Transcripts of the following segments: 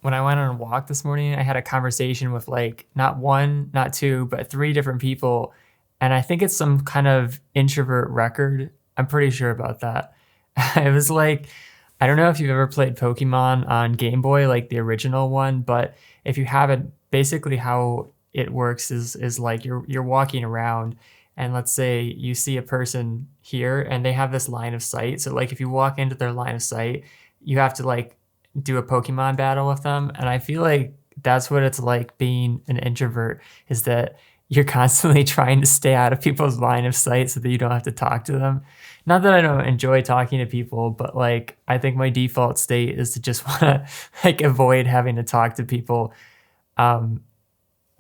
when I went on a walk this morning, I had a conversation with like not one, not two, but three different people. And I think it's some kind of introvert record. I'm pretty sure about that. It was like, I don't know if you've ever played Pokemon on Game Boy, like the original one, but if you haven't, basically how it works is like you're walking around and let's say you see a person here and they have this line of sight. So like if you walk into their line of sight, you have to like do a Pokemon battle with them. And I feel like that's what it's like being an introvert, is that you're constantly trying to stay out of people's line of sight so that you don't have to talk to them. Not that I don't enjoy talking to people, but like I think my default state is to just want to like avoid having to talk to people. Um,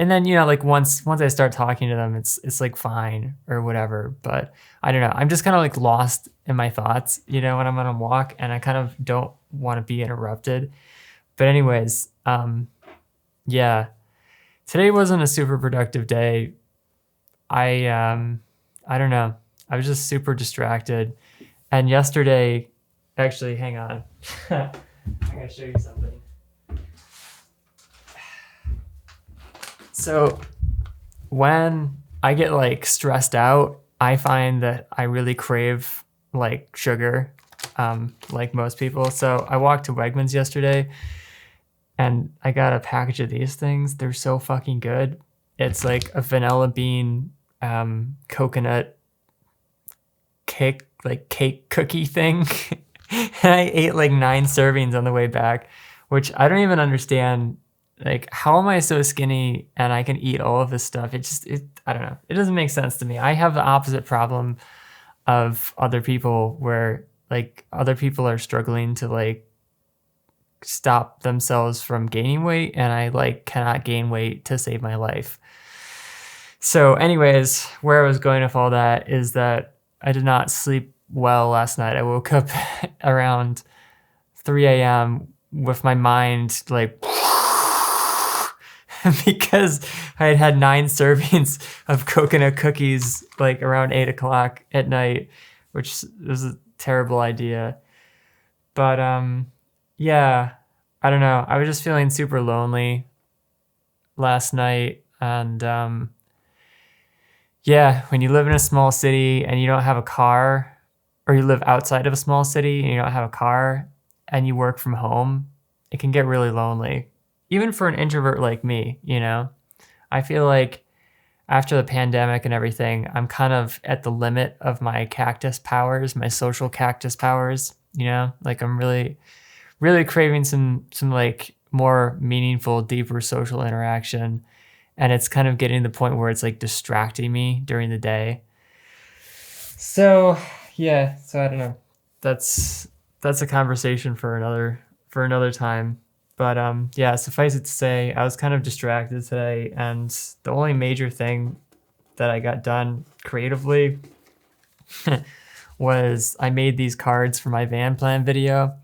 and then, like once I start talking to them, it's like fine or whatever. But I don't know. I'm just kind of like lost in my thoughts, when I'm on a walk, and I kind of don't want to be interrupted. But anyways, yeah, today wasn't a super productive day. I don't know. I was just super distracted. And yesterday, actually, hang on. I gotta show you something. So when I get like stressed out, I find that I really crave like sugar, like most people. So I walked to Wegmans yesterday and I got a package of these things. They're so fucking good. It's like a vanilla bean, coconut cake cookie thing. And I ate like 9 servings on the way back, which I don't even understand. Like, how am I so skinny and I can eat all of this stuff? I don't know. It doesn't make sense to me. I have the opposite problem of other people, where like other people are struggling to like stop themselves from gaining weight, and I like cannot gain weight to save my life. So anyways, where I was going with all that is that I did not sleep well last night. I woke up around 3 a.m. with my mind like because I had had 9 servings of coconut cookies like around 8 o'clock at night, which was a terrible idea. But yeah, I don't know. I was just feeling super lonely last night. And yeah, when you live in a small city and you don't have a car, or you live outside of a small city and you don't have a car and you work from home, it can get really lonely. Even for an introvert like me, I feel like after the pandemic and everything, I'm kind of at the limit of my cactus powers, my social cactus powers, like I'm really, really craving some like more meaningful, deeper social interaction. And it's kind of getting to the point where it's like distracting me during the day. So yeah, so I don't know. That's a conversation for another time. But yeah, suffice it to say, I was kind of distracted today, and the only major thing that I got done creatively was I made these cards for my van plan video.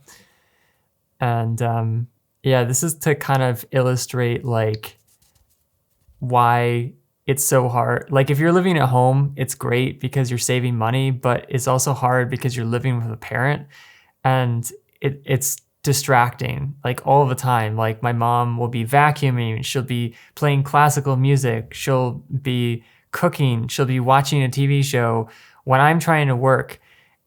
And yeah, this is to kind of illustrate like why it's so hard. Like if you're living at home, it's great because you're saving money, but it's also hard because you're living with a parent, and it's distracting like all the time. Like my mom will be vacuuming, she'll be playing classical music, she'll be cooking, she'll be watching a TV show when I'm trying to work.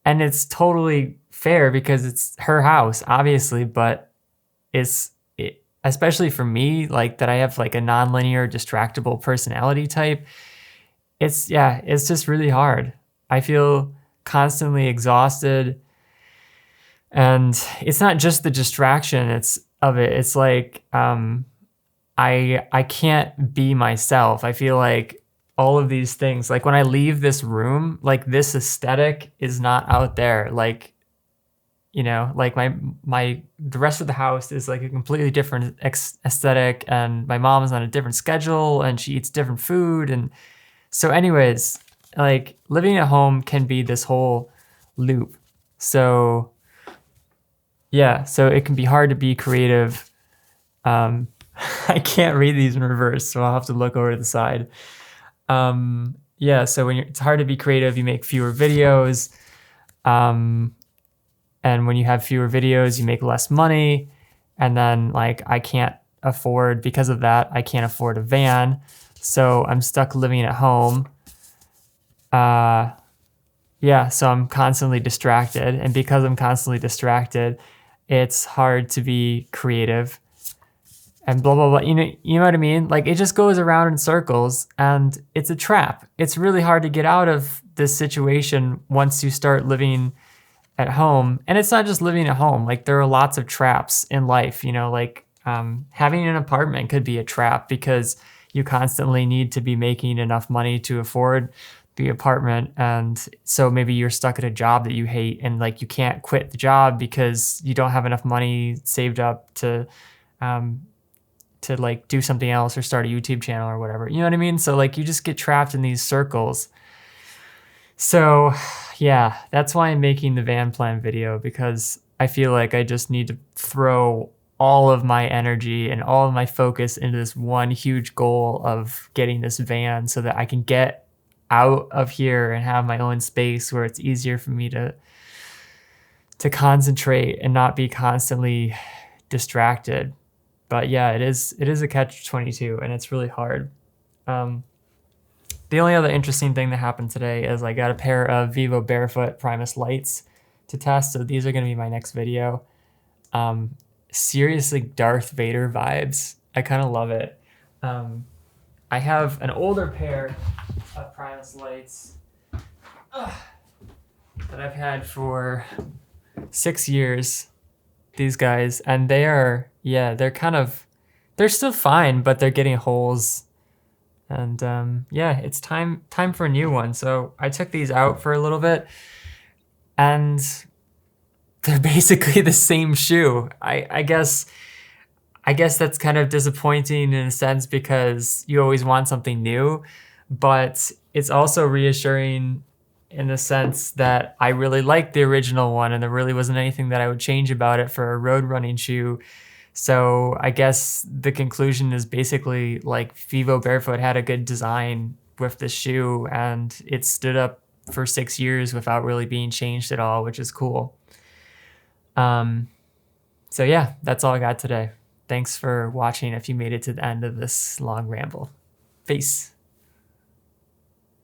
And it's totally fair because it's her house, obviously, but especially for me, like that I have like a nonlinear distractible personality type, it's just really hard. I feel constantly exhausted. And it's not just the distraction it's like I can't be myself. I feel like all of these things, like when I leave this room, like this aesthetic is not out there. Like, like the rest of the house is like a completely different aesthetic, and my mom is on a different schedule and she eats different food. And so anyways, like living at home can be this whole loop. So yeah, so it can be hard to be creative. I can't read these in reverse, so I'll have to look over to the side. Yeah, so it's hard to be creative, you make fewer videos. And when you have fewer videos, you make less money. And then like because of that, I can't afford a van. So I'm stuck living at home. Yeah, so I'm constantly distracted. And because I'm constantly distracted, it's hard to be creative and blah, blah, blah. You know what I mean? Like it just goes around in circles and it's a trap. It's really hard to get out of this situation once you start living at home. And it's not just living at home. Like there are lots of traps in life, like having an apartment could be a trap because you constantly need to be making enough money to afford the apartment. And so maybe you're stuck at a job that you hate and like you can't quit the job because you don't have enough money saved up to like do something else or start a YouTube channel or whatever. You know what I mean? So like you just get trapped in these circles. So yeah, that's why I'm making the van plan video, because I feel like I just need to throw all of my energy and all of my focus into this one huge goal of getting this van so that I can get out of here and have my own space where it's easier for me to concentrate and not be constantly distracted. But yeah, it is a catch-22 and it's really hard. The only other interesting thing that happened today is I got a pair of Vivo Barefoot Primus lights to test. So these are going to be my next video. Seriously, Darth Vader vibes. I kind of love it. I have an older pair of Primus lights that I've had for 6 years. These guys, and they're still fine, but they're getting holes. And yeah, it's time for a new one. So I took these out for a little bit and they're basically the same shoe. I guess that's kind of disappointing in a sense because you always want something new, but it's also reassuring in the sense that I really liked the original one and there really wasn't anything that I would change about it for a road running shoe. So I guess the conclusion is basically like Vivo Barefoot had a good design with the shoe and it stood up for 6 years without really being changed at all, which is cool. So yeah, that's all I got today. Thanks for watching if you made it to the end of this long ramble. Peace.